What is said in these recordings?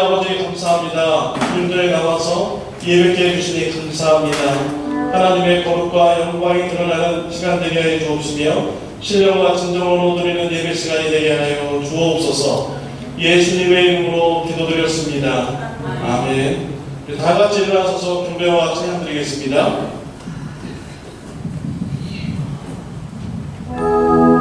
아버지 감사합니다. 주님들에 나와서 예배께 해주시니 감사합니다. 하나님의 거룩과 영광이 드러나는 시간 되게 하여 주옵시며 신령과 진정으로 드리는 예배 시간이 되게 하여 주옵소서. 예수님의 이름으로 기도드렸습니다. 아멘. 다 같이 일어나서서 경배와 찬양 드리겠습니다. 아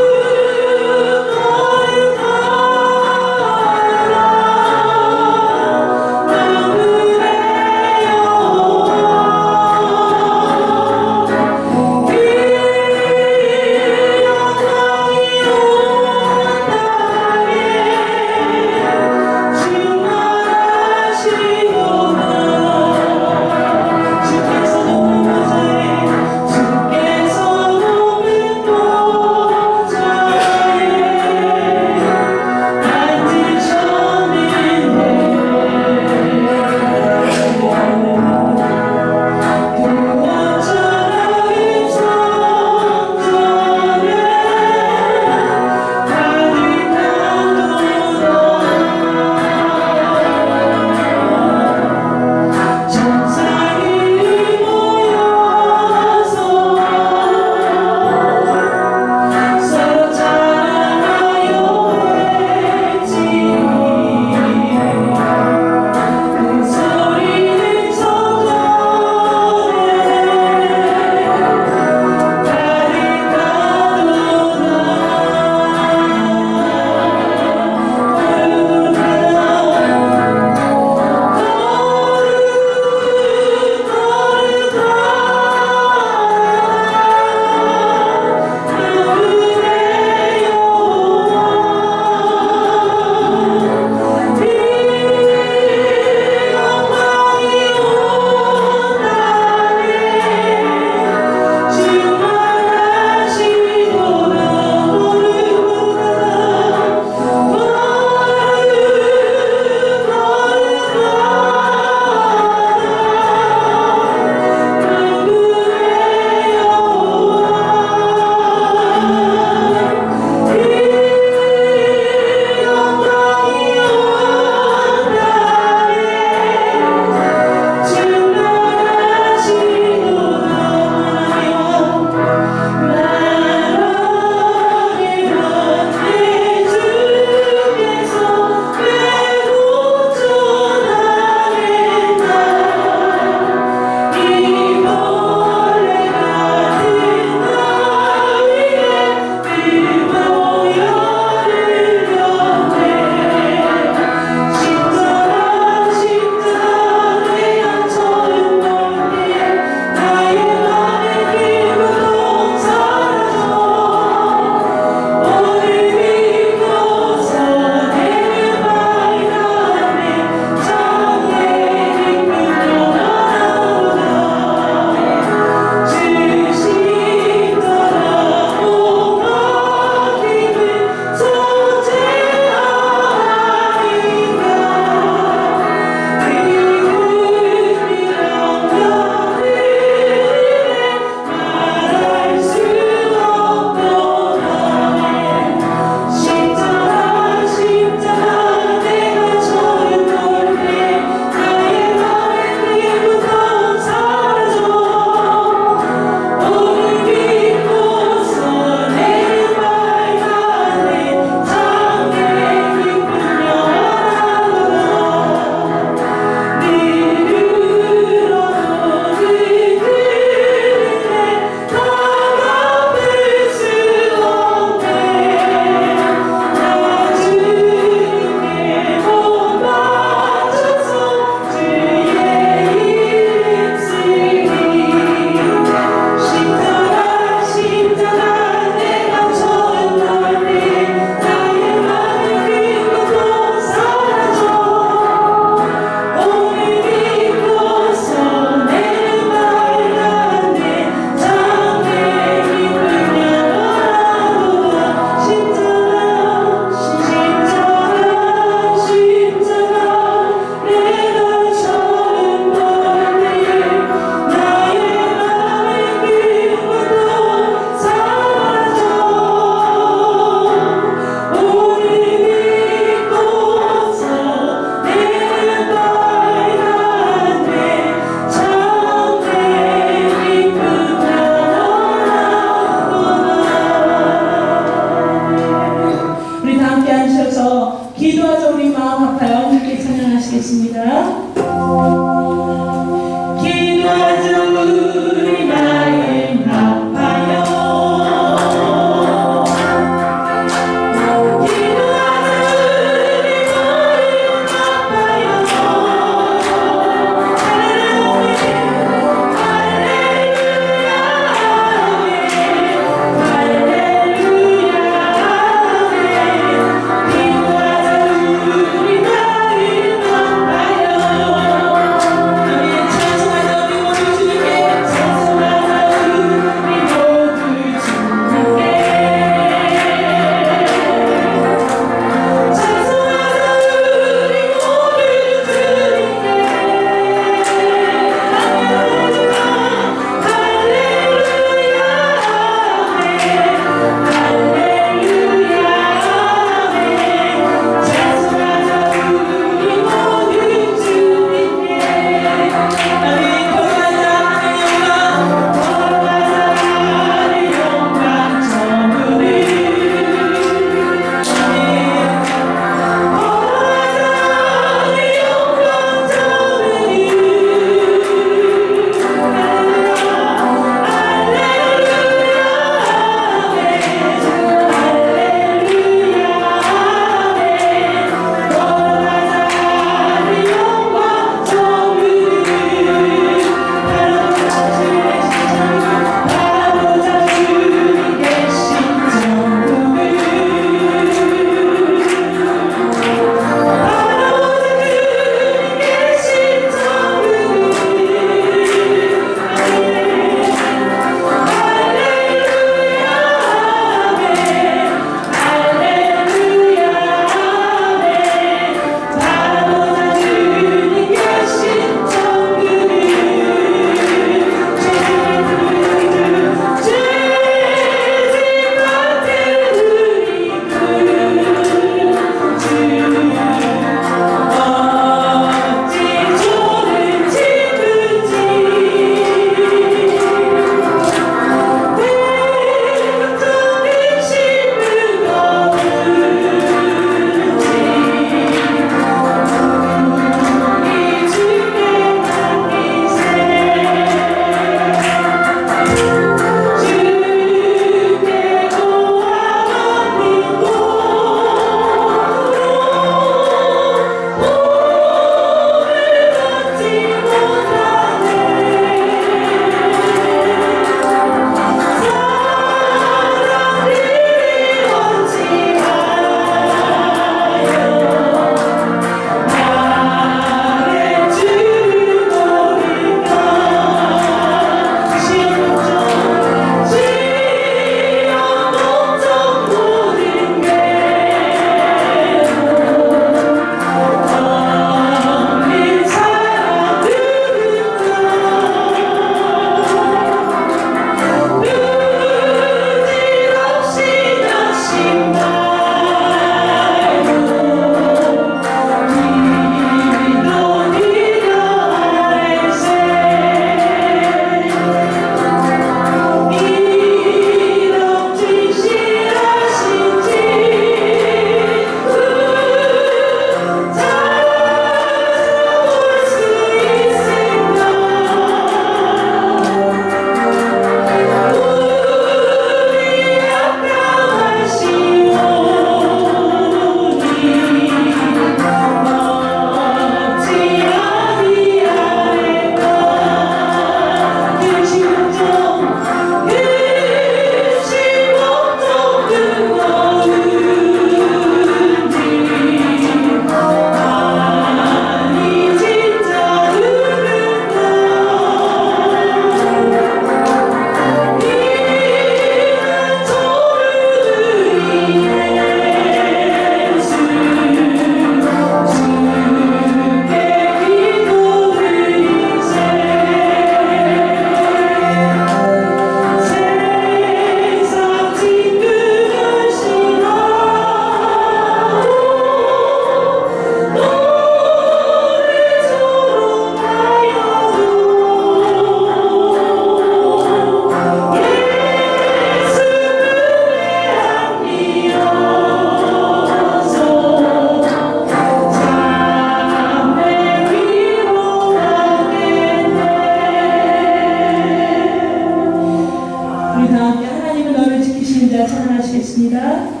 드리겠습니다.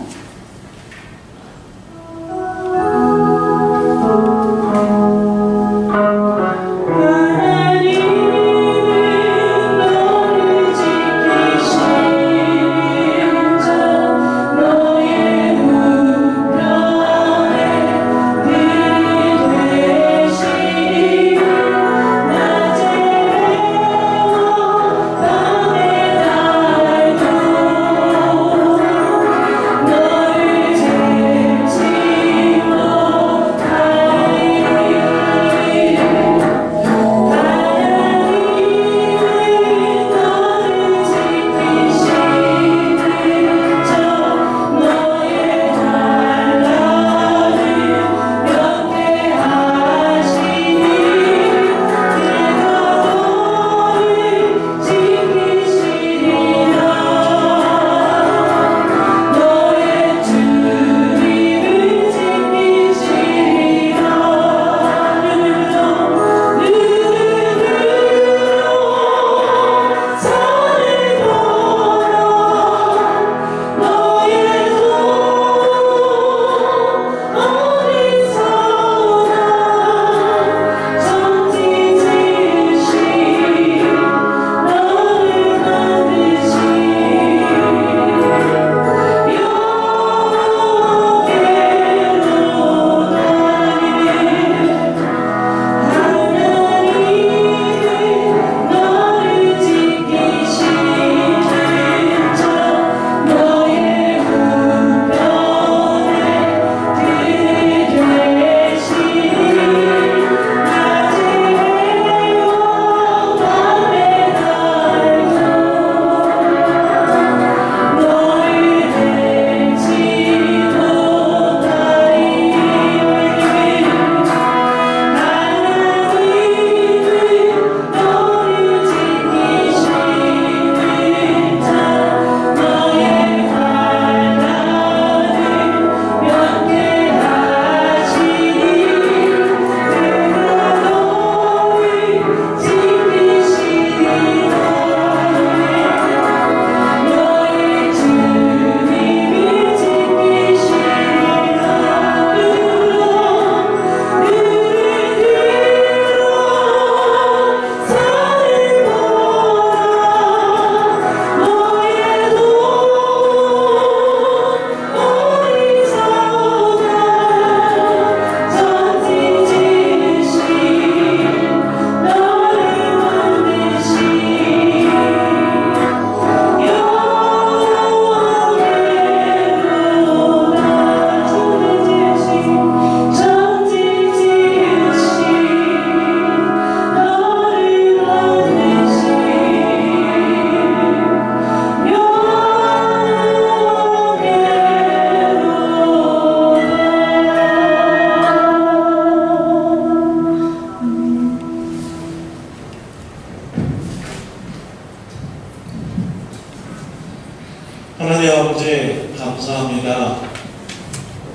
하나님 아버지 감사합니다.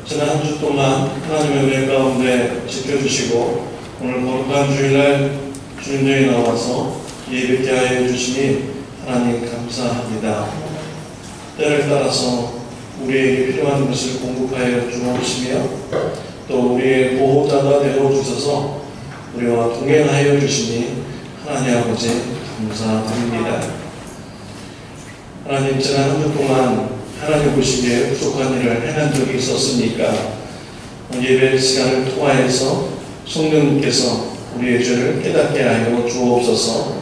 지난 한 주 동안 하나님의 은혜 가운데 지켜주시고 오늘 거룩한 주일날 주님들이 나와서 예배케 하여 주시니 하나님 감사합니다. 때를 따라서 우리에게 필요한 것을 공급하여 주옵시며 또 우리의 보호자가 되어 주셔서 우리와 동행하여 주시니 하나님 아버지 감사드립니다. 하나님 지난 한 주 동안 하나님 보시기에 부족한 일을 행한 적이 있었으니까 예배 시간을 통하여서 성령님께서 우리의 죄를 깨닫게 하여 주옵소서.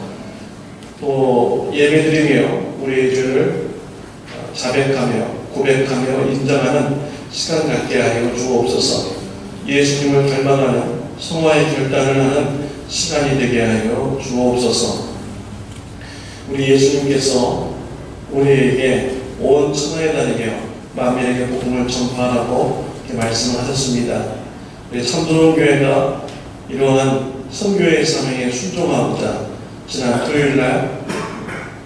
또 예배드리며 우리의 죄를 자백하며 고백하며 인정하는 시간 갖게 하여 주옵소서. 예수님을 닮아가는 성화의 결단을 하는 시간이 되게 하여 주옵소서. 우리 예수님께서 우리에게 온 천하에 다니며 만민에게 복음을 전파하라고 이렇게 말씀하셨습니다. 우리 참좋은 교회가 이러한 선교의 사명에 순종하고자 지난 토요일날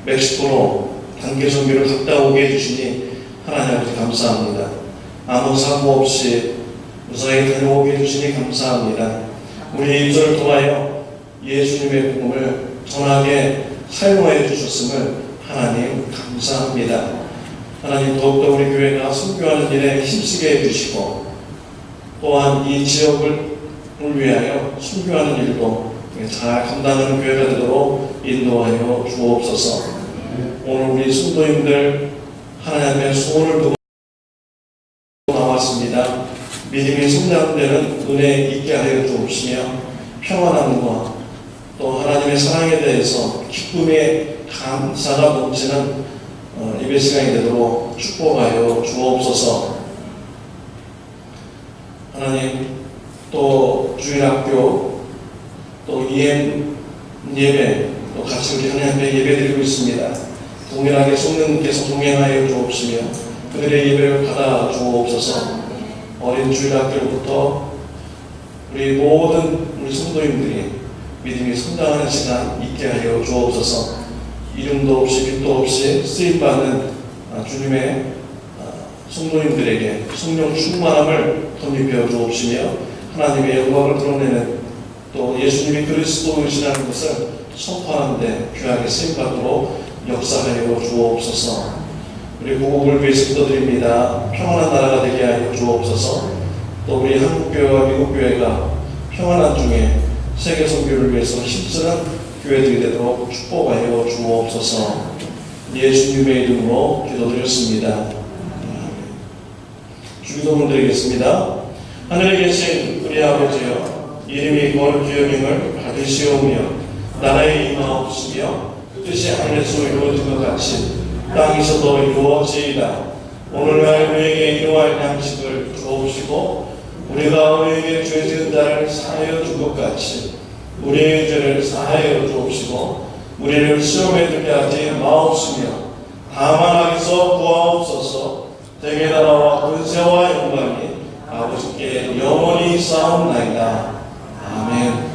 멕시코로 단기 선교를 갔다 오게 해주시니 하나님 아버지 감사합니다. 아무 사고 없이 무사히 다녀오게 해주시니 감사합니다. 우리 입술을 통하여 예수님의 복음을 전하게 사용하여 주셨음을 하나님 감사합니다. 하나님 더욱더 우리 교회가 선교하는 일에 힘쓰게 해주시고 또한 이 지역을 위하여 선교하는 일도 잘 감당하는 교회가 되도록 인도하여 주옵소서. 오늘 우리 성도님들 하나님의 소원을 두고 나왔습니다. 믿음이 성장되는 은혜 있게 하여 주옵시며 평안함과 또 하나님의 사랑에 대해서 기쁨의 감사가 넘치는 예배 시간이 되도록 축복하여 주옵소서. 하나님 또 주일학교 또 EM 예배 또 같이 우리 하나님 앞에 예배드리고 있습니다. 동일하게 성령님께서 동행하여 주옵시며 그들의 예배를 받아 주옵소서. 어린 주일학교부터 우리 모든 우리 성도님들이 믿음이 성장하는 시간 있게 하여 주옵소서. 이름도 없이 빛도 없이 쓰임받는 주님의 성도님들에게 성령 충만함을 덧입혀 주옵시며 하나님의 영광을 드러내는 또 예수님이 그리스도이시라는 것을 선포하는 데 귀하게 쓰임받도록 역사하여 주옵소서. 우리 고국을 위해서 기도드립니다. 평안한 나라가 되게 하여 주옵소서. 또 우리 한국교회와 미국교회가 평안한 중에 세계 선교를 위해서 힘쓰는 교회들이 되도록 축복하여 주옵소서. 예수님의 이름으로 기도드렸습니다. 주기도문 드리겠습니다. 하늘에 계신 우리 아버지여, 이름이 거룩히 여김을 받으시오며 나라의 임하옵시며 뜻이 하늘에서 이루어진 것 같이 땅에서도 이루어지이다. 오늘날 우리에게 일용할 양식을 주옵시고 우리가 우리에게 죄 지은 자를 사하여 준 것 같이 우리의 죄를 사하여 주옵시고 우리를 시험에 들게 하지 마옵시며 다만 악에서 구하옵소서. 대개 나라와 권세와 영광이 아버지께 영원히 쌓옵나이다. 아멘.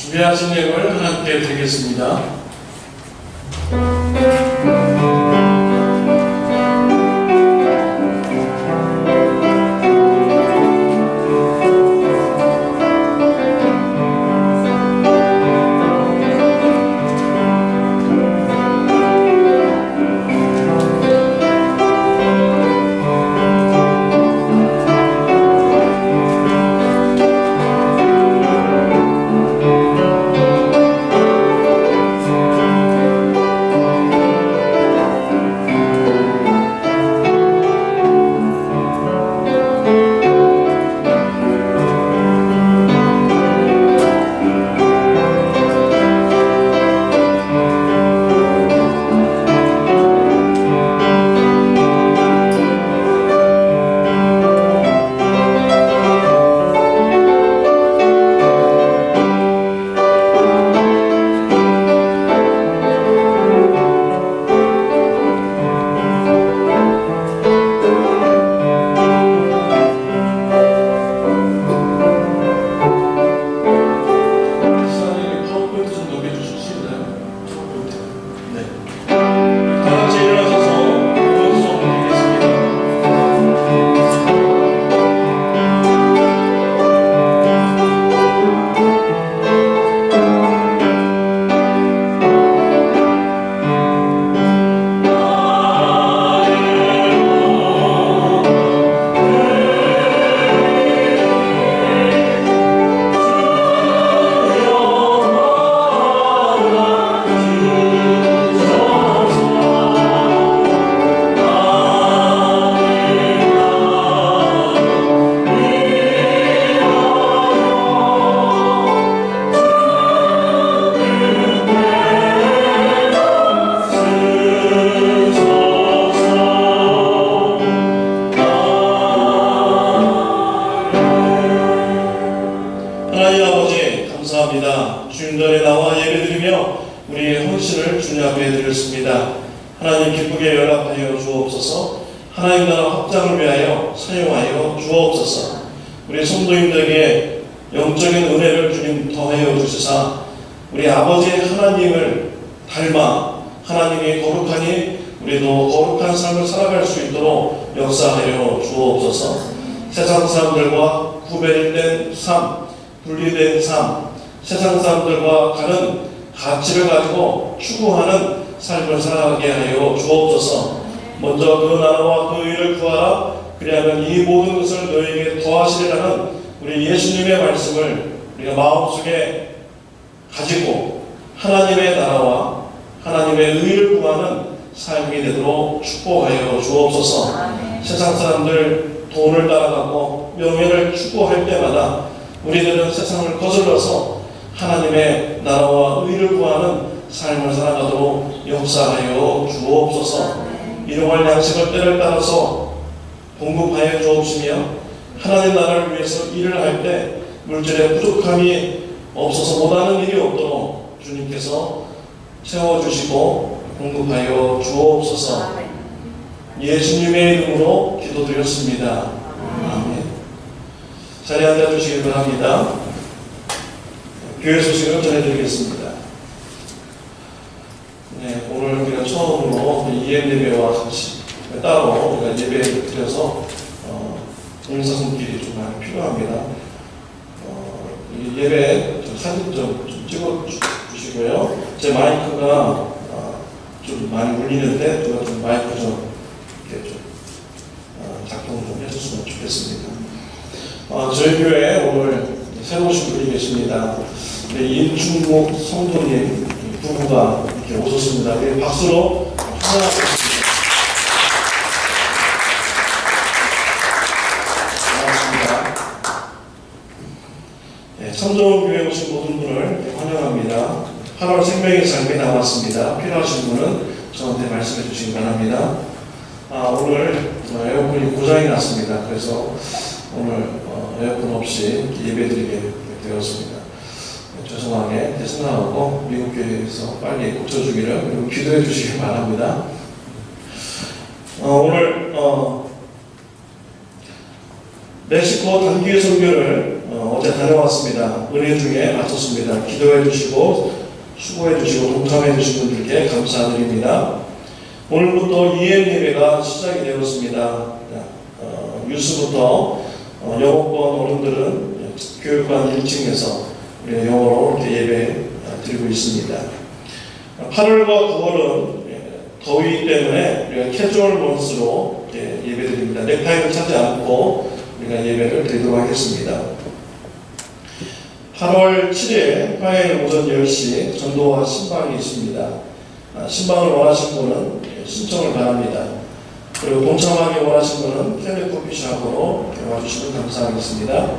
준비하신 예물 함께 드리겠습니다. 하나님 아버지 감사합니다. 주님 전에 나와 예배드리며 우리의 헌신을 주님 앞에 드렸습니다. 하나님 기쁘게 연락하여 주옵소서. 하나님 나라 확장을 위하여 사용하여 주옵소서. 우리 성도님들에게 영적인 은혜를 주님 더하여 주시사 우리 아버지 하나님을 닮아 하나님이 거룩하니 우리도 거룩한 삶을 살아갈 수 있도록 역사하여 주옵소서. 세상 사람들과 구별된 삶, 분리된 삶, 세상 사람들과 다른 가치를 가지고 추구하는 삶을 살아가게 하여 주옵소서. 먼저 그 나라와 그 의를 구하라. 그리하면 이 모든 것을 너에게 더하시리라는 우리 예수님의 말씀을 우리가 마음속에 가지고 하나님의 나라와 하나님의 의를 구하는 삶이 되도록 축복하여 주옵소서. 세상 사람들 돈을 따라가고 명예를 추구할 때마다 우리들은 세상을 거슬러서 하나님의 나라와 의를 구하는 삶을 살아가도록 역사하여 주옵소서. 일용할 양식을 때를 따라서 공급하여 주옵시며 하나님 나라를 위해서 일을 할 때 물질의 부족함이 없어서 못하는 일이 없도록 주님께서 채워주시고 공급하여 주옵소서. 예수님의 이름으로 기도드렸습니다. 아멘. 자리에 앉아주시기 바랍니다. 교회 소식을 전해드리겠습니다. 네, 오늘 우리가 처음으로 EM 예배와 같이 따로 우리가 예배를 드려서 봉사 손길이 좀 많이 필요합니다. 이 예배 사진 좀 찍어 주시고요. 제 마이크가 좀 많이 울리는데 누가 좀 마이크 좀 이렇게 좀 작동 좀 해줬으면 좋겠습니다. 저희 교회에 오늘 새로 오신 분이 계십니다. 임충목 성도님 부부가 이렇게 오셨습니다. 박수로 환영하겠습니다. 참정교회에 오신 모든 분을 환영합니다. 8월 생명의 삶이 나왔습니다. 필요하신 분은 저한테 말씀해 주시기 바랍니다. 오늘 에어컨이 고장이 났습니다. 그래서 오늘 에어컨 없이 예배드리게 되었습니다. 죄송하게 생각하고 미국 교회에서 빨리 고쳐주기를 그리고 기도해 주시기 바랍니다. 오늘 멕시코 단기 선교를 어제 다녀왔습니다. 은혜 중에 마쳤습니다. 기도해 주시고 수고해 주시고 동참해 주신 분들께 감사드립니다. 오늘부터 EM 예배가 시작이 되었습니다. 뉴스부터 영어권 어른들은 교육관 1층에서 영어로 이렇게 예배 드리고 있습니다. 8월과 9월은 더위 때문에 우리가 캐주얼 먼스로 예배 드립니다. 넥타이를 차지 않고 우리가 예배를 드리도록 하겠습니다. 8월 7일 화요일 오전 10시 전도와 신방이 있습니다. 신방을 원하신 분은 신청을 바랍니다. 그리고 동참하기 원하신 분은 텔레코피샵으로 와주시면 감사하겠습니다.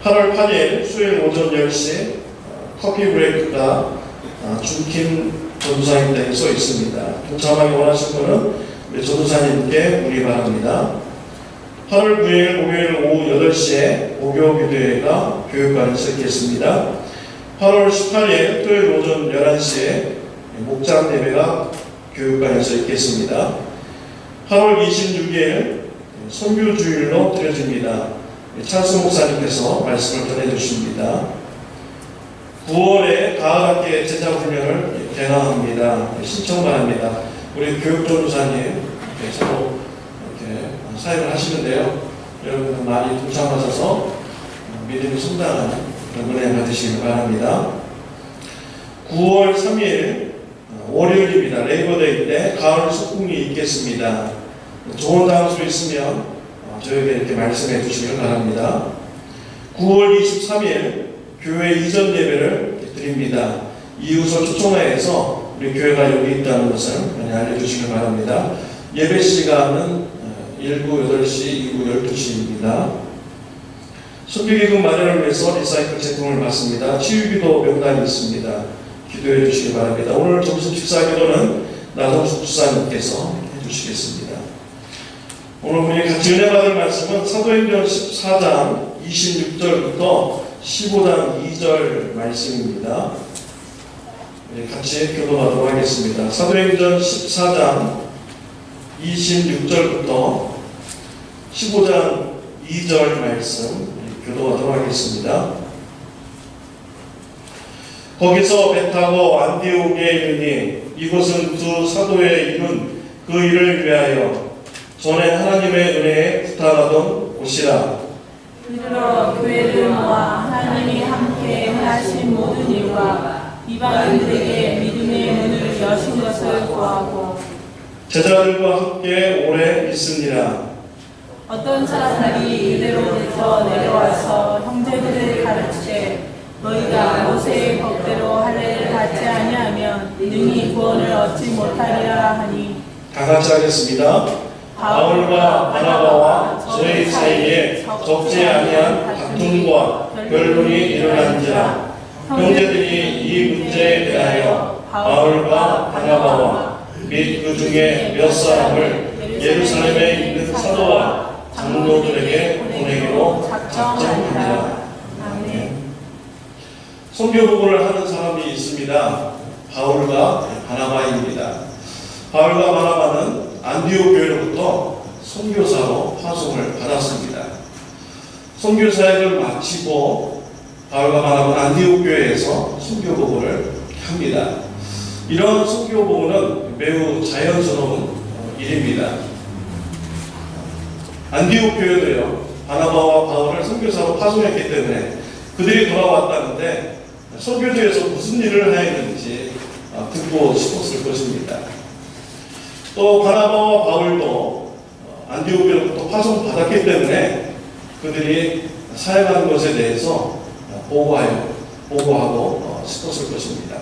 8월 8일 수요일 오전 10시 커피 브레이크가 중킴 전도사님께서 써 있습니다. 동참하기 원하신 분은 우리 전도사님께 문의 바랍니다. 8월 9일 목요일 오후 8시에 목요 기도회가 교육관에서 있겠습니다. 8월 18일 토요일 오전 11시에 목장 예배가 교육관에서 있겠습니다. 8월 26일 선교주일로 드려집니다. 찰스 목사님께서 말씀을 전해주십니다. 9월에 가을학기 제자훈련을 개강합니다. 신청 바랍니다. 우리 교육전도사님 서로 이렇게 사역을 하시는데요. 여러분 많이 동참하셔서 믿음이 성장하는 그런 은혜 받으시길 바랍니다. 9월 3일 월요일입니다. 레이버데이 때 가을 소풍이 있겠습니다. 좋은 장소 있으면 저에게 이렇게 말씀해 주시길 바랍니다. 9월 23일 교회 이전 예배를 드립니다. 이웃을 초청하여서 우리 교회가 여기 있다는 것을 많이 알려주시길 바랍니다. 예배 시간은 1부 8시, 2부 12시입니다. 선교기금 마련을 위해서 리사이클 제품을 받습니다. 치유기도 명단이 있습니다. 기도해 주시기 바랍니다. 오늘 점심 식사 기도는 나성숙 주사님께서 해주시겠습니다. 오늘 우리 같이 은혜 받을 말씀은 사도행전 14장 26절부터 15장 2절 말씀입니다. 같이 교도하도록 하겠습니다. 사도행전 14장 26절부터 15장 2절 말씀 교도하도록 하겠습니다. 거기서 배 타고 안디옥에 이르니 이곳은 두 사도의 이룬 그 일을 위하여 전에 하나님의 은혜에 부탁하던 곳이라. 이르러 교회를 모아 하나님이 함께 하신 모든 일과 이방인들에게 믿음의 문을 여신 것을 구하고 제자들과 함께 오래 있으니라. 어떤 사람들이 유대로부터 내려와서 형제들을 가르치되 너희가 모세의 법대로 할례를 받지 아니하면 능히 구원을 얻지 못하리라 하니. 다 같이 하겠습니다. 바울과 바나바와 저희 사이에 적지 아니한 다툼과 변론이 일어난지라. 형제들이 이 문제에 대하여 바울과 바나바와 및 그 중에 몇 사람을 예루살렘에 있는 사도와 장로들에게 보내기로 작정하니라. 아멘. 선교복음을 하는 사람이 있습니다. 바울과 바나바입니다. 바울과 바나바는 안디옥 교회로부터 선교사로 파송을 받았습니다. 선교 사역을 마치고 바울과 바나바는 안디옥 교회에서 선교복음을 합니다. 이런 선교복음은 매우 자연스러운 일입니다. 안디옥 교회도요, 바나바와 바울을 선교사로 파송했기 때문에 그들이 돌아왔다는데 선교지에서 무슨 일을 하였는지 듣고 싶었을 것입니다. 또 바나바와 바울도 안디옥 교회로부터 파송받았기 때문에 그들이 사역하는 것에 대해서 보고하고 싶었을 것입니다.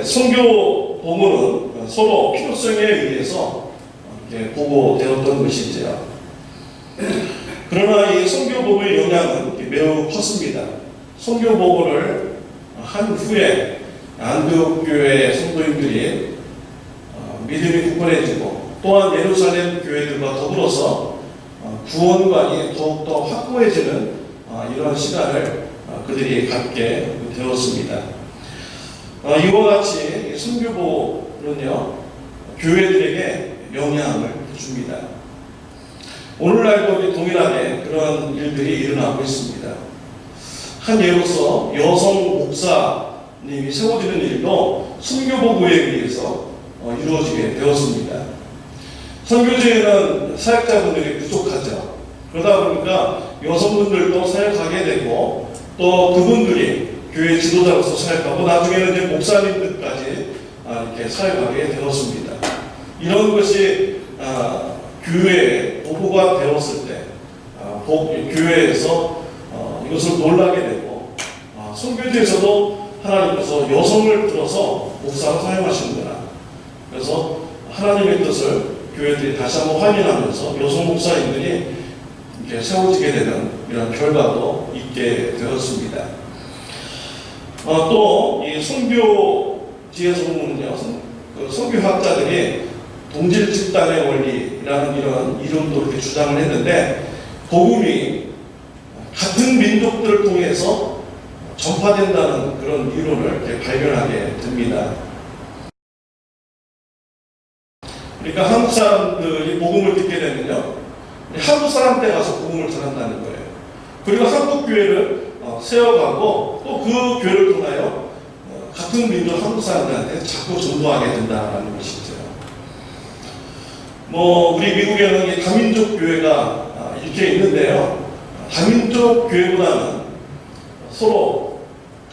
선교 복음은 서로 필요성에 의해서 보고되었던 것이지요. 그러나 이 선교 복음의 영향은 매우 컸습니다. 선교 복음을 한 후에 안디옥 교회의 성도인들이 믿음이 굳건해지고 또한 예루살렘 교회들과 더불어서 구원관이 더욱더 확고해지는 이런 시간을 그들이 갖게 되었습니다. 이와 같이 선교복음은요, 교회들에게 영향을 줍니다. 오늘날도 동일하게 그런 일들이 일어나고 있습니다. 한 예로서 여성 목사님이 세워지는 일도 선교복음에 의해서 이루어지게 되었습니다. 선교지에는 사역자분들이 부족하죠. 그러다 보니까 여성분들도 사역하게 되고 또 그분들이 교회 지도자로서 사역하고 나중에는 이제 목사님들까지 이렇게 사역하게 되었습니다. 이런 것이 교회에 보고가 되었을 때 교회에서 이것을 놀라게 되고 선교지에서도 하나님께서 여성을 들어서 목사로 사용하시는구나. 그래서 하나님의 뜻을 교회들이 다시 한번 확인하면서 여성 목사님들이 이렇게 세워지게 되는 이런 결과도 있게 되었습니다. 또 이 선교지에서 보면요, 선교학자들이 동질 집단의 원리라는 이런 이름도 이렇게 주장을 했는데, 복음이 같은 민족들을 통해서 전파된다는 그런 이론을 이렇게 발견하게 됩니다. 그러니까 한국 사람들이 복음을 듣게 되면요, 한국 사람한테 가서 복음을 전한다는 거예요. 그리고 한국 교회를 세워가고 또 그 교회를 통하여 같은 민족 한국 사람들한테 자꾸 전도하게 된다는 것이죠. 우리 미국에는 다민족 교회가 이렇게 있는데요. 다민족 교회보다는 서로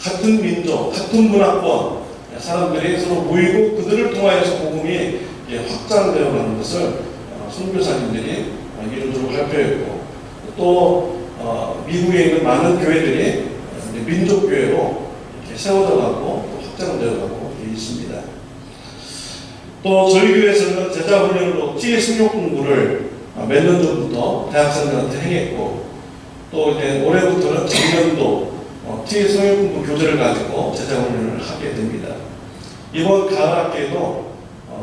같은 민족, 같은 문화권 사람들이 서로 모이고 그들을 통하여서 복음이 확장되어 가는 것을 선교사님들이 이름으로 발표했고, 또 미국에 있는 많은 교회들이 민족교회로 이렇게 세워져 가고 확장되어 가고 있습니다. 또 저희 교회에서는 제자훈련으로 TA 승용 공부를 몇 년 전부터 대학생들한테 행했고, 또 이제 올해부터는 작년도 TA 승용 공부 교재를 가지고 제자훈련을 하게 됩니다. 이번 가을 학기에도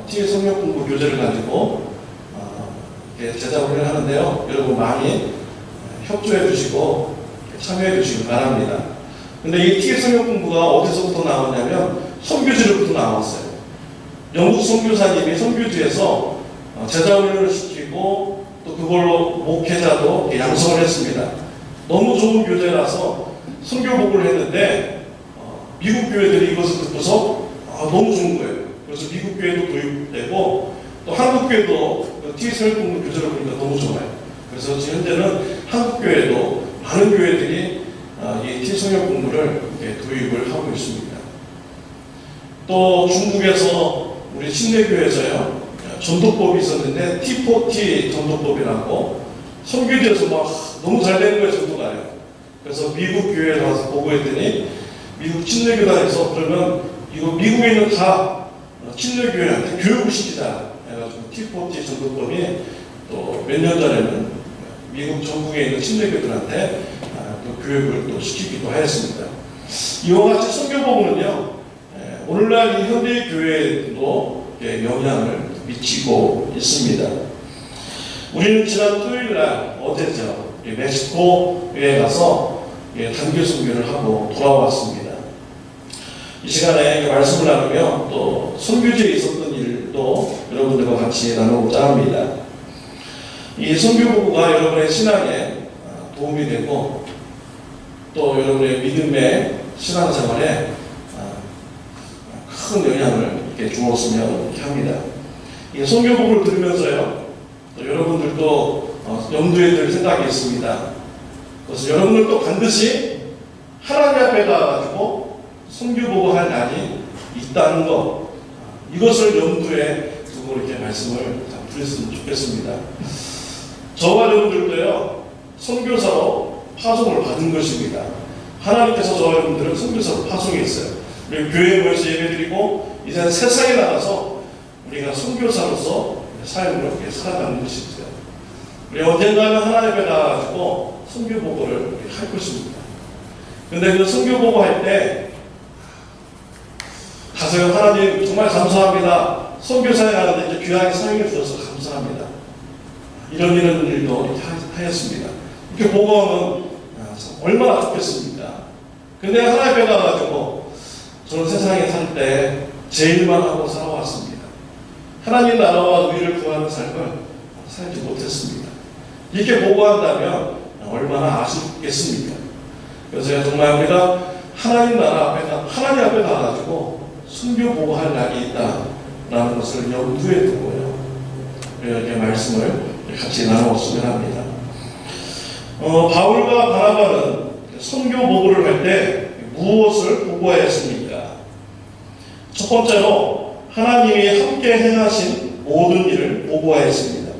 TA 승용 공부 교재를 가지고 제자훈련을 하는데요. 여러분 많이 협조해 주시고 참여해 주시기 바랍니다. 근데 이 TA 승용 공부가 어디서부터 나왔냐면 선교지로부터 나왔어요. 영국 선교사님이 선교지에서 제자훈련을 시키고 또 그걸로 목회자도 양성을 했습니다. 너무 좋은 교재라서 선교복을 했는데 미국 교회들이 이것을 듣고서 너무 좋은 거예요. 그래서 미국 교회도 도입되고 또 한국 교회도 TA 승용 공부 교재를 보니까 너무 좋아요. 그래서 현재는 한국 교회도 많은 교회들이 이 TA 승용 공부를 도입을 하고 있습니다. 또 중국에서 우리 침례교회에서요, 전도법이 있었는데 T4T 전도법이라고 선교지에서 너무 잘 되는 거예요, 전도가요. 그래서 미국 교회에 가서 보고했더니 미국 침례교단에서 그러면 이거 미국에 있는 다 침례교회한테 교육을 시키자 해가지고 T4T 전도법이 또 몇 년 전에는 미국 전국에 있는 침례교들한테 또 교육을 또 시키기도 하였습니다. 이와 같이 선교복음은요, 오늘날 이 현대 교회에도 영향을 미치고 있습니다. 우리는 지난 토요일날 어제죠, 멕시코에 가서 단기 선교를 하고 돌아왔습니다. 이 시간에 말씀을 나누며 또 선교지에 있었던 일도 여러분들과 같이 나누고자 합니다. 이 선교복음가 여러분의 신앙에 도움이 되고 또 여러분의 믿음의 신앙생활에 큰 영향을 이렇게 주었으면 이렇게 합니다. 이 선교복음을 들으면서요, 또 여러분들도 염두에 들 생각이 있습니다. 그래서 여러분들도 반드시 하나님 앞에 가가지고 선교복음 할 날이 있다는 것, 이것을 염두에 두고 이렇게 말씀을 드렸으면 좋겠습니다. 저와 여러분들도요, 선교사로 파송을 받은 것입니다. 하나님께서 저와 여러분들은 선교사로 파송했어요. 우리 교회에 모여서 예배드리고 이제 세상에 나가서 우리가 선교사로서 삶을 이렇게 살아가는 것이죠. 우리 언젠가는 하나님 앞에 나가가지고 선교복음을 할 것입니다. 근데 그 선교복음 할 때 가서요, 하나님 정말 감사합니다. 선교사에 가는데 이제 귀하게 사용해 주셔서 감사합니다. 이런 일도 이렇게 하였습니다. 이렇게 보고하면 얼마나 좋겠습니까? 근데 하나님 앞에 가가지고 저는 세상에 살 때 제 일만 하고 살아왔습니다. 하나님 나라와 의를 구하는 삶을 살지 못했습니다. 이렇게 보고한다면 얼마나 아쉽겠습니까? 그래서 정말 우리가 하나님 나라 앞에 하나님 앞에 가가지고 순교 보고할 날이 있다라는 것을 염두에 두고요. 이렇게 말씀을 같이 나누었으면 합니다. 바울과 바나바는 선교 보고를 할 때 무엇을 보고하였습니까? 첫 번째로 하나님이 함께 행하신 모든 일을 보고하였습니다.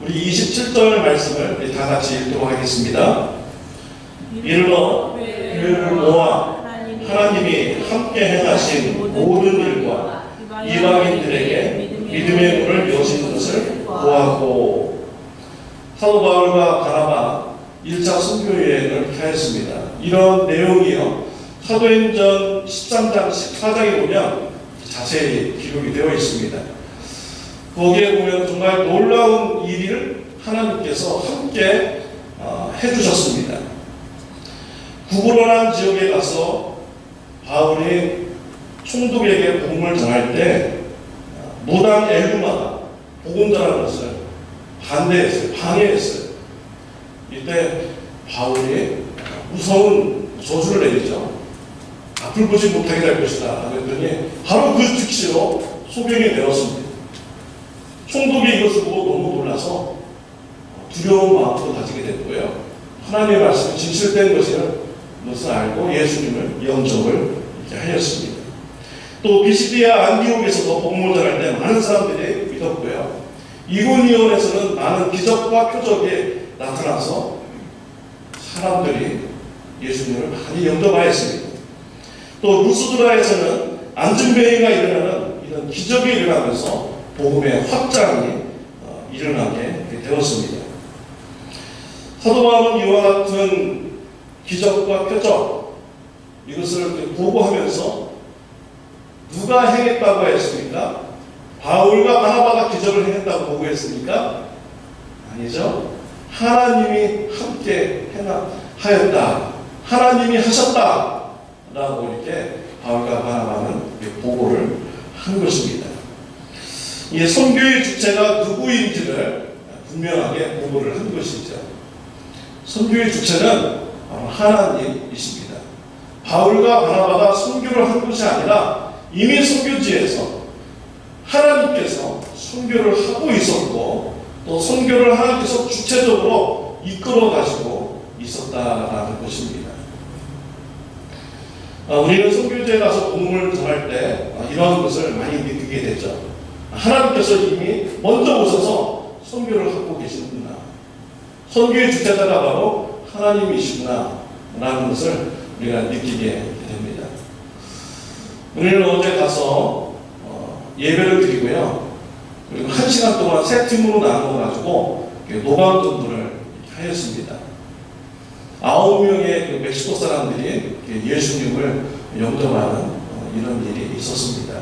우리 27절 말씀을 다 같이 읽도록 하겠습니다. 이르러 교회를 모아 하나님이 함께 행하신 모든 일과 이방인들에게 믿음의 문을 여신 것을 보았고, 사도 바울과 바나바 1차 선교 여행을 하였습니다. 이런 내용이요, 사도행전 13장 14장에 보면 자세히 기록이 되어 있습니다. 거기에 보면 정말 놀라운 일을 하나님께서 함께 해주셨습니다. 구부러난 지역에 가서 바울이 총독에게 복음을 전할 때 무당 엘루마가 복음 전하는 것을 반대했어요. 방해했어요. 이때 바울이 무서운 저주를 내리죠. 앞을 보지 못하게 될 것이다. 그랬더니 바로 그 즉시로 소경이 되었습니다. 총독이 이것을 보고 너무 놀라서 두려운 마음도 가지게 됐고요. 하나님의 말씀이 진실된 것을 알고 예수님을 영접을 하였습니다. 또 비시디아 안디옥에서도 복음을 전할 때 많은 사람들이 믿었고요. 이고니온에서는 많은 기적과 표적이 나타나서 사람들이 예수님을 많이 영접하였습니다. 또 루스드라에서는 안전병이가 일어나는 이런 기적이 일어나면서 복음의 확장이 일어나게 되었습니다. 사도 바울은 이와 같은 기적과 표적 이것을 보고하면서 누가 행했다고 했습니까? 바울과 바나바가 기적을 행했다고 보고했습니까? 아니죠. 하나님이 함께 하였다. 하나님이 하셨다라고 이렇게 바울과 바나바는 보고를 한 것입니다. 이 선교의 주체가 누구인지를 분명하게 보고를 한 것이죠. 선교의 주체는 바로 하나님이십니다. 바울과 바나바가 선교를 한 것이 아니라 이미 선교지에서 하나님께서 선교를 하고 있었고, 또 선교를 하나님께서 주체적으로 이끌어 가시고 있었다라는 것입니다. 우리는 선교지에 가서 복음을 전할 때 이런 것을 많이 느끼게 되죠. 하나님께서 이미 먼저 오셔서 선교를 하고 계시는구나. 선교의 주체자가 바로 하나님이시구나 라는 것을 우리가 느끼게 됩니다. 우리는 어제 가서 예배를 드리고요. 그리고 1시간 동안 세 팀으로 나누어가지고 노방 전도를 하였습니다. 9명의 멕시코 사람들이 예수님을 영접하는 이런 일이 있었습니다.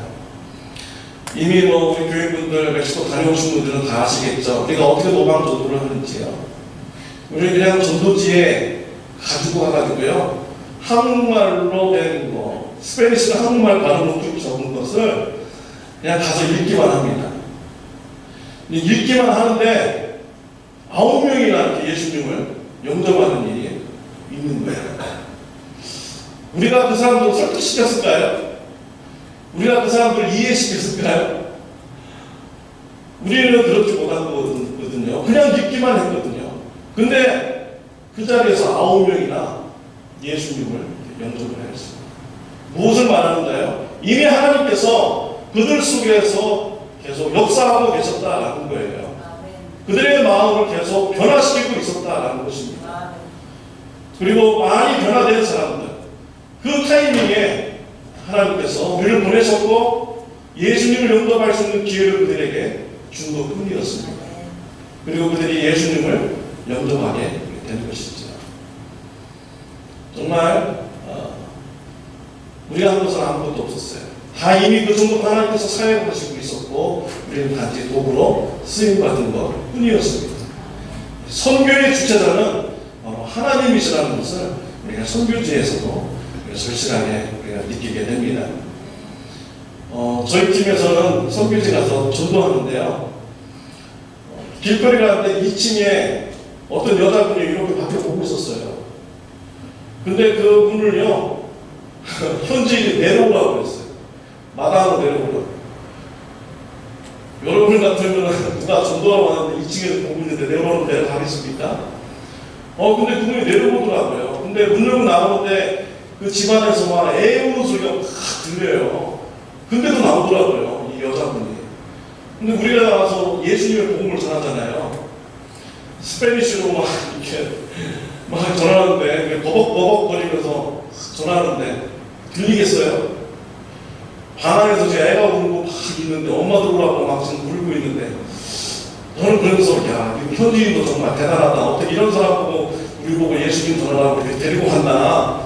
이미 우리 교회분들, 멕시코 다녀오신 분들은 다 아시겠죠. 우리가 어떻게 노방 전도를 하는지요. 우리는 그냥 전도지에 가지고 가가지고요, 한국말로 된 스페니쉬로 한국말 발음으로 쭉 적은 것을 그냥 가서 읽기만 합니다. 읽기만 하는데 9명이나 이렇게 예수님을 영접하는 일이 있는 거예요. 우리가 그 사람들 설득시켰을까요? 우리가 그 사람들을 이해시켰을까요? 우리는 그렇지 못한 거거든요. 그냥 읽기만 했거든요. 근데 그 자리에서 9명이나 예수님을 영접을 하였습니다. 무엇을 말하는가요? 이미 하나님께서 그들 속에서 계속 역사하고 계셨다라는 거예요. 그들의 마음을 계속 변화시키고 있었다라는 것입니다. 그리고 많이 변화된 사람들, 그 타이밍에 하나님께서 우리를 보내셨고 예수님을 영접할 수 있는 기회를 그들에게 준 것뿐이었습니다. 그리고 그들이 예수님을 영접하게 된 것이죠. 정말 우리가 한 것은 아무것도 없었어요. 다 이미 그 정도 하나님께서 사역을 하시고 있었고 우리는 단지 도구로 쓰임받은 것 뿐이었습니다. 선교의 주체자는 하나님이시라는 것을 우리가 선교지에서도 절실하게 우리가 느끼게 됩니다. 저희 팀에서는 선교지 가서 전도하는데요. 길거리 가는데 2층에 어떤 여자분이 이렇게 밖에 보고 있었어요. 근데 그 분을요, 현지인이 내려오라고 그랬어요. 마당으로 내려오라고. 여러분 같으면 누가 전도하러 왔는데 2층에 보고 있는데 내려오라고 내려가겠습니까? 근데 그분이 내려오더라고요. 근데 문 열고 나오는데 그 집안에서 막 애 우는 소리가 막 들려요. 근데도 나오더라고요, 이 여자분이. 근데 우리가 나와서 예수님의 복음을 전하잖아요. 스페니쉬로 막 이렇게 막 전하는데 버벅버벅거리면서 전하는데 들리겠어요? 방 안에서 제 애가 울고 막 있는데 엄마도 울고 막 지금 울고 있는데 저는 그러면서 야, 이거 현지인도 정말 대단하다. 어떻게 이런 사람 보고 우리 보고 예수님 전하라고 이렇게 데리고 갔나.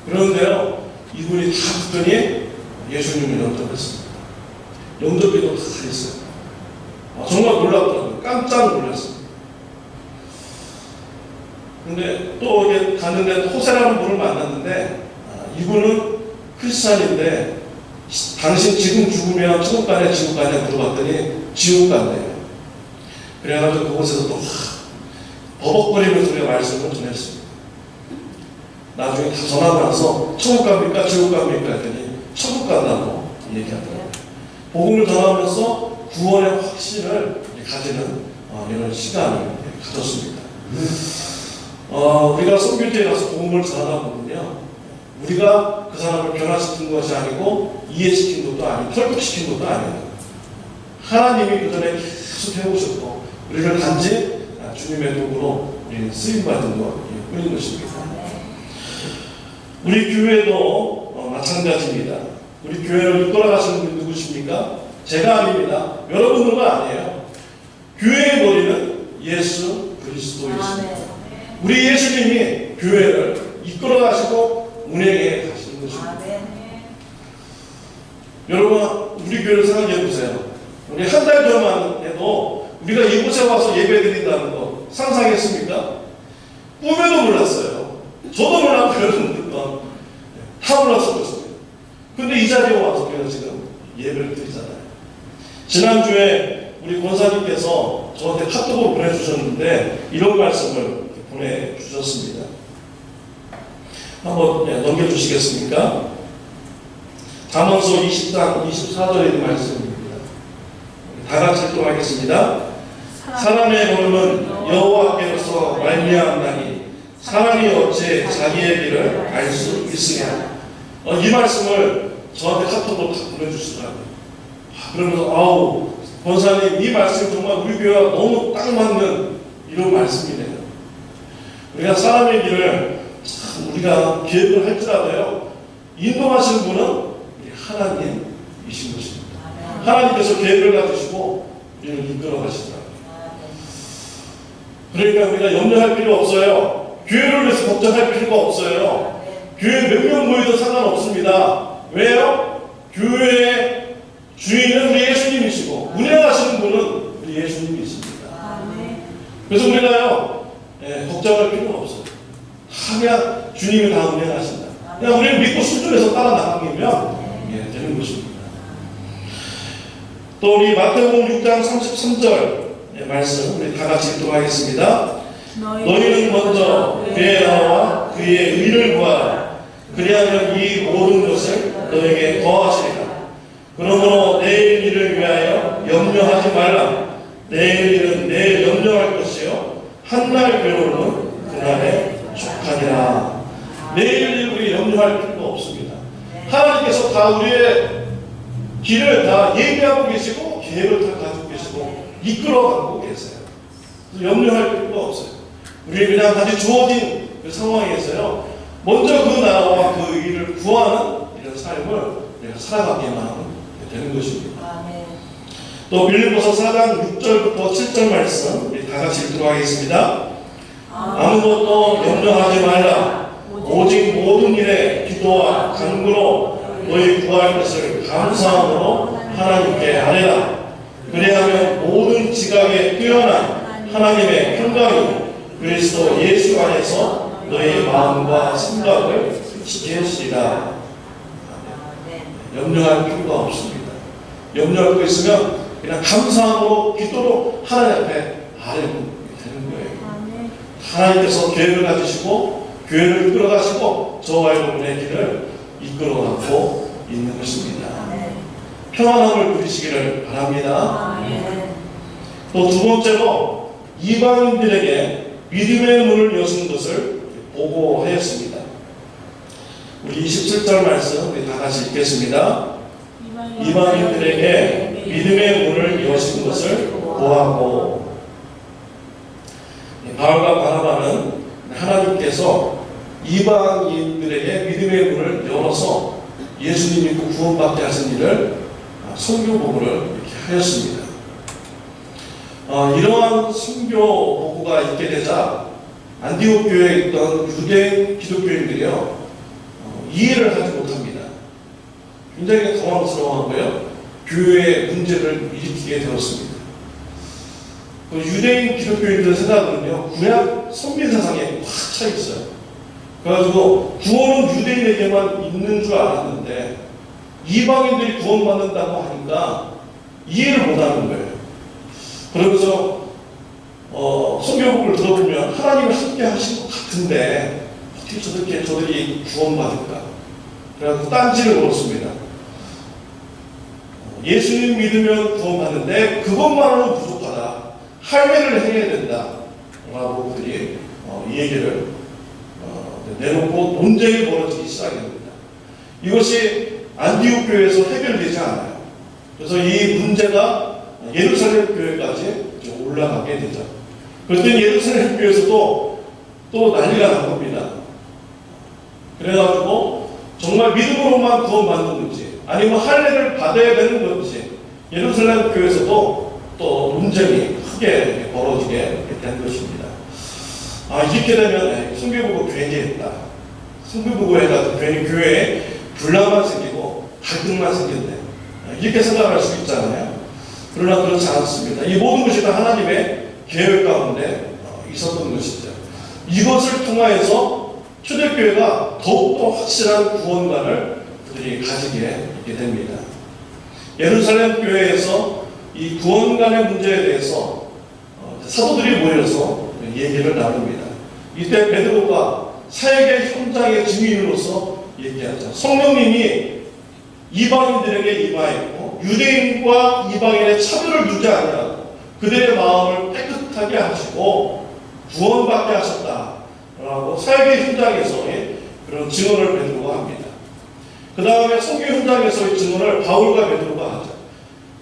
그런데요, 이분이 다 듣더니 예수님을 영접했습니다. 영접비도 다 했어요. 정말 놀랍더라고요. 깜짝 놀랐어요. 근데 또 이게 갔는데 호세라는 분을 만났는데 이분은 크리스찬인데 당신 지금 죽으면 천국 가냐 지옥 가냐 물어봤더니 지옥 간대요. 그래가지고 그곳에서 또 버벅거리면서 우리가 말씀을 전했습니다. 나중에 다 전화가 와서 천국 갑니까 지옥 갑니까 했더니 천국 간다고 얘기하더라고요. 복음을 전하면서 구원의 확신을 가지는 이런 시간을 가졌습니다. 우리가 선교지에 가서 복음을 전하다 보면요, 우리가 그 사람을 변화시킨 것이 아니고 이해시킨 것도 아니고 설득시킨 것도 아니에요. 하나님이 그 전에 계속 해오셨고 우리를 단지 주님의 도구로 우리는 쓰임받은 것뿐인 것입니다. 우리 교회도 마찬가지입니다. 우리 교회를 이끌어가시는 분이 누구십니까? 제가 아닙니다. 여러분들과 아니에요. 교회의 머리는 예수 그리스도이십니다. 우리 예수님이 교회를 이끌어가시고 운행해 가시는 것입니다. 여러분, 우리 교회를 생각해 보세요. 우리 한 달 전만 해도 우리가 이곳에 와서 예배 드린다는 거 상상했습니까? 꿈에도 몰랐어요. 저도 몰랐고 여러분들도 다 몰랐을 것입니다. 근데 이 자리에 와서 우리가 지금 예배를 드리잖아요. 지난주에 우리 권사님께서 저한테 카톡으로 보내주셨는데 이런 말씀을 보내주셨습니다. 한번 넘겨주시겠습니까? 잠언서 20장 24절의 말씀입니다. 다 같이 읽도록하겠습니다. 사람의 걸음은 여호와께로서 말미암나니 사람이 어찌 자기의 길을 알 수 있으냐. 이 말씀을 저한테 카톡으로 다 보내주시더라고요. 그러면서 권사님 이 말씀 정말 우리 교회와 너무 딱 맞는 이런 말씀이네요. 우리가 사람의 길을 참 우리가 계획을 할지라도요, 인도하시는 분은 우리 하나님이신 것입니다. 하나님께서 계획을 가지시고 우리를 이끌어 가시더라고요. 그러니까 우리가 염려할 필요 없어요. 교회를 위해서 걱정할 필요가 없어요. 교회 몇 명 모여도 상관없습니다. 왜요? 교회의 주인은 우리 예수님이시고 운영하시는 분은 우리 예수님이십니다. 그래서 우리가요, 걱정할 필요가 없어요. 그냥 주님이 다 운영하신다. 그냥 우리는 믿고 순종해서 따라 나가면 되는 것입니다. 또 우리 마태복음 6장 33절 말씀 우리 다 같이 읽도록 하겠습니다. 너희는 먼저 그의 나라와 그의 의를 구하라. 그리하면 이 모든 것을 너에게 더하시리라. 그러므로 내일 일을 위하여 염려하지 말라. 내일 일은 내일 염려할 것이요 한날 괴로움은 그날에 족하니라. 내일 일 우리 염려할 필요가 없습니다. 하나님께서 다 우리의 길을 다 예비하고 계시고 계획을 다 가지고 계시고 이끌어가고 계세요. 염려할 필요가 없어요. 우리 그냥 다시 주어진 그 상황에서요, 먼저 그 나라와 그 일을 구하는 이런 삶을 우리가 살아가기만 되는 것입니다. 또 빌립보서 4장 6절부터 7절 말씀 우리 다 같이 읽도록 하겠습니다. 아무것도 염려하지 말라. 오직 모든 일에 기도와 간구로 너희 구할 것을 감사함으로 하나님께 아뢰라. 그리하면 모든 지각에 뛰어난 하나님의 평강이 그리스도 예수 안에서 너희 마음과 생각을 지키시리라. 염려할 필요가 없습니다. 염려할 거 있으면 그냥 감사함으로 기도로 하나님 앞에 아뢰면 되는 하나님께서 계획을 가지시고 교회를 이끌어가시고 저와 여러분의 길을 이끌어가고 있는 것입니다. 평안함을 누리시기를 바랍니다. 또 두 번째로 이방인들에게 믿음의 문을 여신 것을 보고하였습니다. 우리 27절 말씀 우리 다 같이 읽겠습니다. 이방인들에게 믿음의 문을 여신 것을 보았고, 바울과 바나바는 하나님께서 이방인들에게 믿음의 문을 열어서 예수님 믿고 구원받게 하신 일을 선교 보고를 이렇게 하였습니다. 이러한 선교 보고가 있게 되자 안디옥 교회에 있던 유대 기독교인들이요 이해를 하지 못합니다. 굉장히 당황스러워하고요 교회에 문제를 일으키게 되었습니다. 유대인 기독교인들의 생각은요 구약 선민 사상에 확 차 있어요. 그래가지고 구원은 유대인에게만 있는 줄 알았는데 이방인들이 구원받는다고 하니까 이해를 못하는 거예요. 그러면서 선교복을 들어보면 하나님을 함께 하신 것 같은데 어떻게 저들이 구원받을까? 그래서 딴지를 걸었습니다. 예수님 믿으면 구원받는데 그것만으로는 부족하다. 할례를 해야 된다. 라고 그들이 이 얘기를 내놓고 논쟁이 벌어지기 시작합니다. 이것이 안디옥 교회에서 해결되지 않아요. 그래서 이 문제가 예루살렘 교회까지 올라가게 되죠. 그랬더니 예루살렘 교회에서도 또 난리가 난 겁니다. 그래가지고 정말 믿음으로만 구원받는 건지 아니면 할례를 받아야 되는 건지 예루살렘 교회에서도 또 논쟁이 크게 벌어지게 된 것입니다. 이렇게 되면 선교보고 괜히 했다. 선교보고 해가지고 괜히 교회에 분란만 생기고 갈등만 생겼네. 이렇게 생각할 수 있잖아요. 그러나 그렇지 않습니다. 이 모든 것이 다 하나님의 계획 가운데 있었던 것이죠. 이것을 통하여서 초대교회가 더욱더 확실한 구원관을 그들이 가지게 됩니다. 예루살렘 교회에서 이 구원관의 문제에 대해서 사도들이 모여서 얘기를 나눕니다. 이때 베드로가 사역의 현장의 증인으로서 얘기하죠. 성령님이 이방인들에게 임하였고 유대인과 이방인의 차별을 두지 아니하고 그들의 마음을 깨끗하게 하시고 구원받게 하셨다라고 사역의 현장에서의 그런 증언을 베드로가 합니다. 그 다음에 선교 현장에서의 증언을 바울과 베드로가 하죠.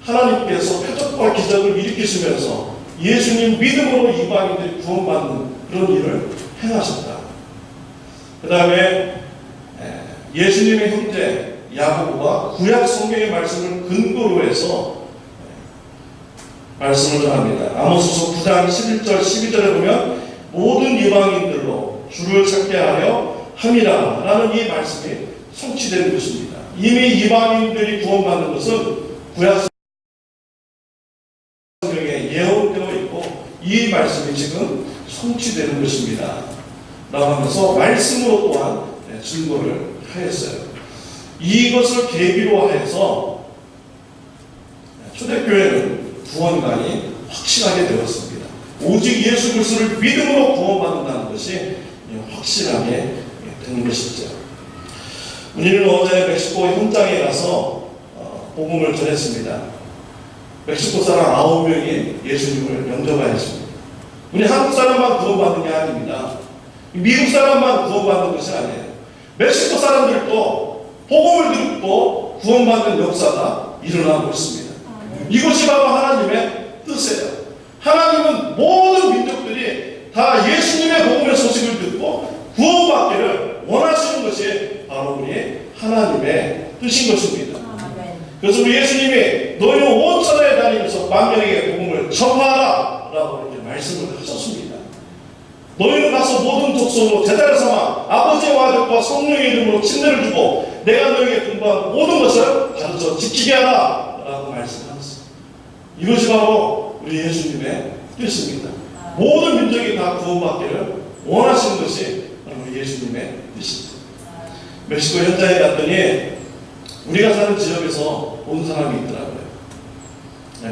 하나님께서 표적과 기적을 일으키시면서 예수님 믿음으로 이방인들이 구원받는 그런 일을 행하셨다. 그 다음에 예수님의 형제 야고보가 구약 성경의 말씀을 근거로 해서 말씀을 전합니다. 아모스서 9장 11절 12절에 보면 모든 이방인들로 주를 찾게 하려 함이라 라는 이 말씀이 성취되는 것입니다. 이미 이방인들이 구원받는 것은 구약 성경에 예언되어 있고 이 말씀이 지금 성취되는 것입니다. 라고 하면서 말씀으로 또한 증거를 하였어요. 이것을 계기로 하여서 초대교회는 구원관이 확실하게 되었습니다. 오직 예수 그리스도를 믿음으로 구원받는다는 것이 확실하게 되는 것이죠. 우리는 어제 멕시코 현장에 가서 복음을 전했습니다. 멕시코 사람 9명이 예수님을 영접하였습니다. 우리 한국 사람만 구원받는 게 아닙니다. 미국 사람만 구원받는 것이 아니에요. 멕시코 사람들도 복음을 듣고 구원받는 역사가 일어나고 있습니다. 이것이 바로 하나님의 뜻이에요. 하나님은 모든 민족들이 다 예수님의 복음의 소식을 듣고 구원받기를 원하시는 것이 바로 우리 하나님의 뜻인 것입니다. 그래서 우리 예수님이 너희는 온 천하에 다니면서 만민에게 복음을 전파하라 라고 이렇게 말씀을 하셨습니다. 너희는 가서 모든 족속으로 제자를 삼아 아버지와 아들과 성령의 이름으로 침례를 주고 내가 너희에게 공부한 모든 것을 가르쳐 지키게 하라 라고 말씀하셨습니다. 이것이 바로 우리 예수님의 뜻입니다. 모든 민족이 다 구원받기를 원하시는 것이 바로 예수님의 뜻입니다. 멕시코 현장에 갔더니 우리가 사는 지역에서 온 사람이 있더라고요.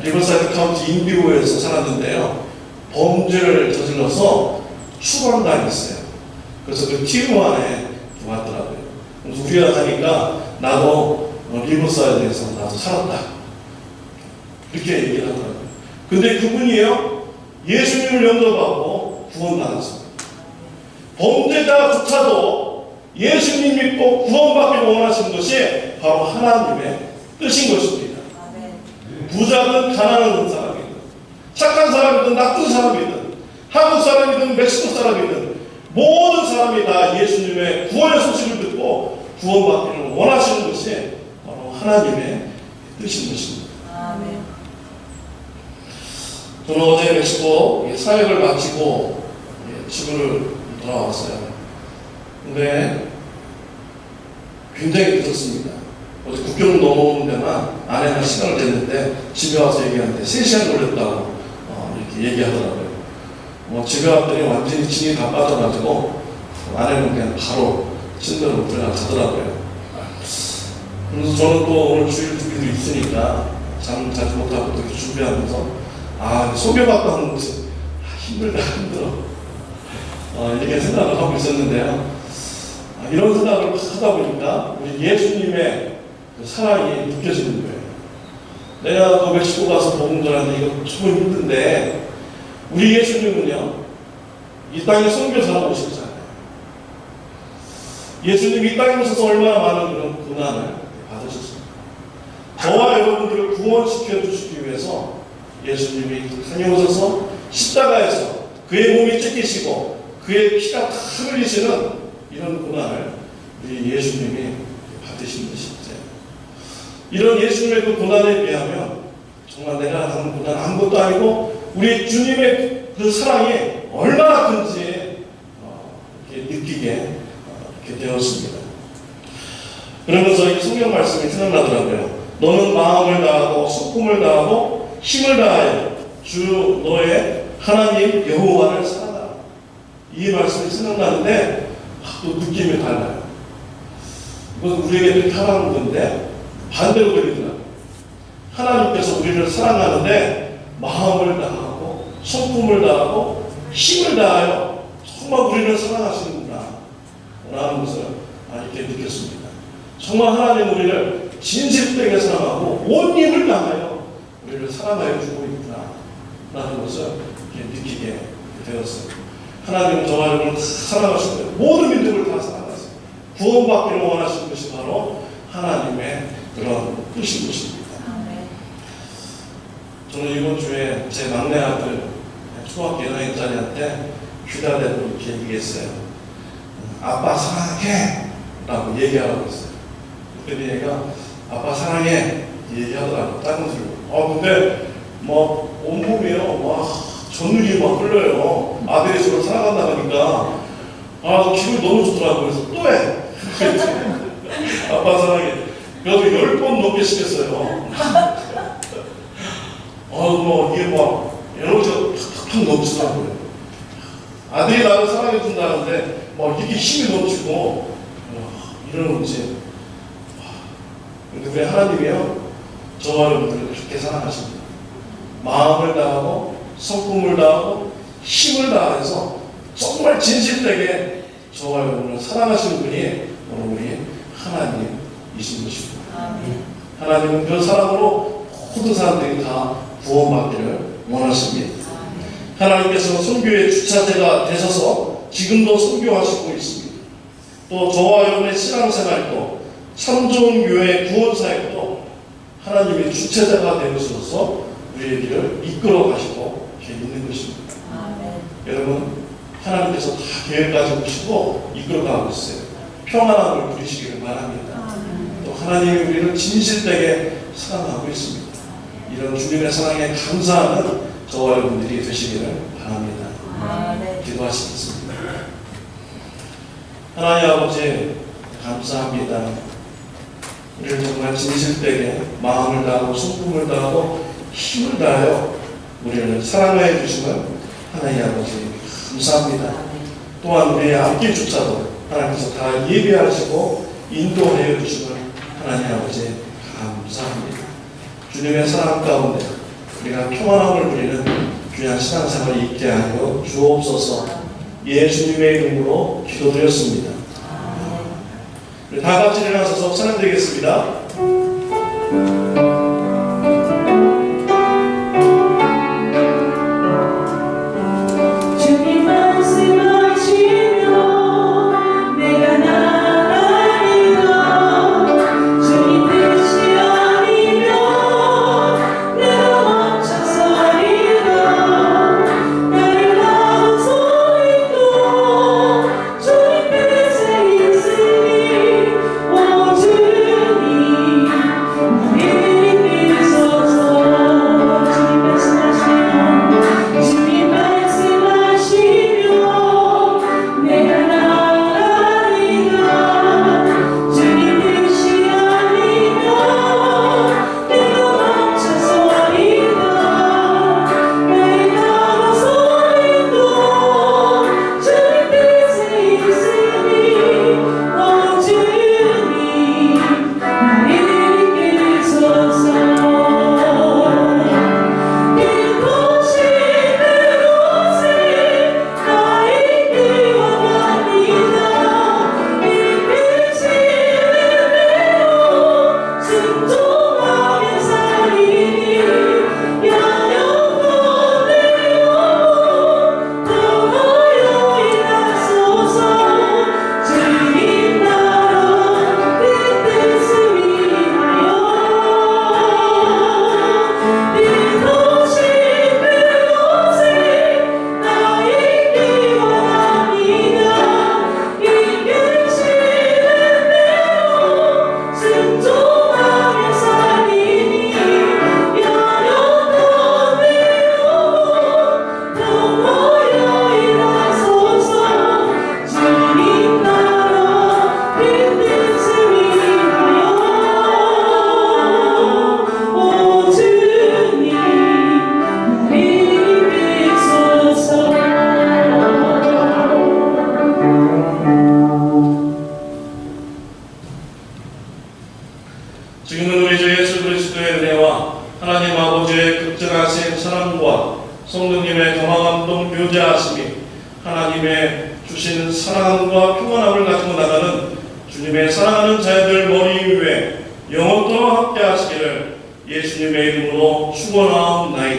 리버사이드 카운티 인디고에서 살았는데요. 범죄를 저질러서 추방당했어요. 그래서 그 티르 안에 왔더라고요. 그래서 우리가 가니까 나도 리버사이드에서 나도 살았다. 그렇게 얘기를 하더라고요. 근데 그분이요, 예수님을 영접하고 구원받았습니다. 범죄자조차도 예수님 믿고 구원받기를 원하시는 것이 바로 하나님의 뜻인 것입니다. 부자든 가난한 사람이든 착한 사람이든 나쁜 사람이든 한국 사람이든 멕시코 사람이든 모든 사람이 다 예수님의 구원의 소식을 듣고 구원받기를 원하시는 것이 바로 하나님의 뜻인 것입니다. 저는 어제 멕시코 사역을 마치고 집을 돌아왔어요. 근데 굉장히 늦었습니다. 어제 국경을 넘어오는 데만 아내가 시간을 냈는데 집에 와서 얘기하는데 3시간 걸렸다고 이렇게 얘기하더라고요. 집에 왔더니 완전히 진이 다 빠져가지고 아내는 그냥 바로 침대로 들어가더라고요. 그래서 저는 또 오늘 주일 주기도 있으니까 잠 자지 못하고 이렇게 준비하면서 소개받고 하는 것이 힘들다 힘들어 이렇게 생각을 하고 있었는데요. 이런 생각을 하다 보니까 우리 예수님의 그 사랑이 느껴지는 거예요. 내가 그 멕시코 가서 복음 전하는데 이거 정말 힘든데 우리 예수님은요 이 땅에 선교사로 오셨잖아요. 예수님이 이 땅에 오셔서 얼마나 많은 그런 고난을 받으셨습니까? 저와 여러분들을 구원시켜 주시기 위해서 예수님이 다녀오셔서 십자가에서 그의 몸이 찢기시고 그의 피가 다 흘리시는 이런 고난을 우리 예수님이 받으신 것이죠. 이런 예수님의 그 고난에 비하면 정말 내가 하는 고난 아무것도 아니고 우리 주님의 그 사랑이 얼마나 큰지 이렇게 느끼게 이렇게 되었습니다. 그러면서 이 성경 말씀이 생각나더라고요. 너는 마음을 다하고 소금을 다하고 힘을 다하여 주 너의 하나님 여호와를 사랑하라. 이 말씀이 생각나는데 또 느낌이 달라요. 이건 우리에게 편한 건데 반대로 들리더라고요. 하나님께서 우리를 사랑하는데 마음을 다하고 성품을 다하고 힘을 다하여 정말 우리를 사랑하시는구나 라는 것을 이렇게 느꼈습니다. 정말 하나님 우리를 진실되게 사랑하고 온 힘을 다하여 우리를 사랑하여 주고 있구나 라는 것을 이렇게 느끼게 되었어요. 하나님은 저와 여러분을 사랑하시고 모든 민족을 다 사랑하세요. 구원받기를 원하시는 것이 바로 하나님의 그런 뜻인 것입니다. 저는 이번 주에 제 막내 아들 초등학교 1학년짜리한테 휴대대로 이렇게 얘기했어요. 아빠 사랑해 라고 얘기하라고 했어요. 그랬더니 얘가 아빠 사랑해 얘기하더라고요. 작은 소리로. 근데 막 온몸이요 막 전율이 막 흘러요. 아들이 저를 사랑한다 그러니까 기분이 너무 좋더라고요. 그래서 또 해. 아빠 사랑해. 그래서 10번 넘게 시켰어요. 이게 막 에너지가 팍팍 넘치더라고요. 아들이 나를 사랑해 준다는데 막 이렇게 힘이 넘치고 이러는지. 근데 우리 하나님이요 저와 여러분들을 그렇게 사랑하십니다. 마음을 다하고 성품을 다하고 힘을 다해서 정말 진실되게 저와 여러분을 사랑하시는 분이 바로 우리 하나님이신 것입니다. 하나님은 그 사랑으로 모든 사람들이 다 구원받기를 원하십니다. 하나님께서 선교의 주차제가 되셔서 지금도 선교하시고 있습니다. 또 저와 여러분의 신앙생활도 참 좋은 교회 구원사역도 하나님의 주체자가 되어서 우리의 길을 이끌어 가시고 있는 것입니다. 여러분 하나님께서 다 계획 가지고 오시고 이끌어 가고 있어요. 평안함을 부리시기를 바랍니다. 또 하나님이 우리를 진실되게 사랑하고 있습니다. 이런 주님의 사랑에 감사하는 저와 여러분들이 되시기를 바랍니다. 기도하시겠습니다. 하나님 아버지 감사합니다. 우리를 정말 진실되게 마음을 다하고 성품을 다하고 힘을 다하여 우리를 사랑하여 주시는 하나님 아버지 감사합니다. 또한 우리의 앞길조차도 하나님께서 다 예비하시고 인도하여 주시는 하나님 아버지 감사합니다. 주님의 사랑 가운데 우리가 평안함을 누리는 귀한 신앙생활이 있게 하여 주옵소서. 예수님의 이름으로 기도드렸습니다. 다 같이 일어나서서 찬양드리겠습니다. 지금은 우리 주 예수 그리스도의 은혜와 하나님 아버지의 극진하신 사랑과 성령님의 감화감동 교제하심이 하나님의 주신 사랑과 평안함을 가지고 나가는 주님의 사랑하는 자녀들 머리 위에 영원토록 함께 하시기를 예수님의 이름으로 축원하옵나이다.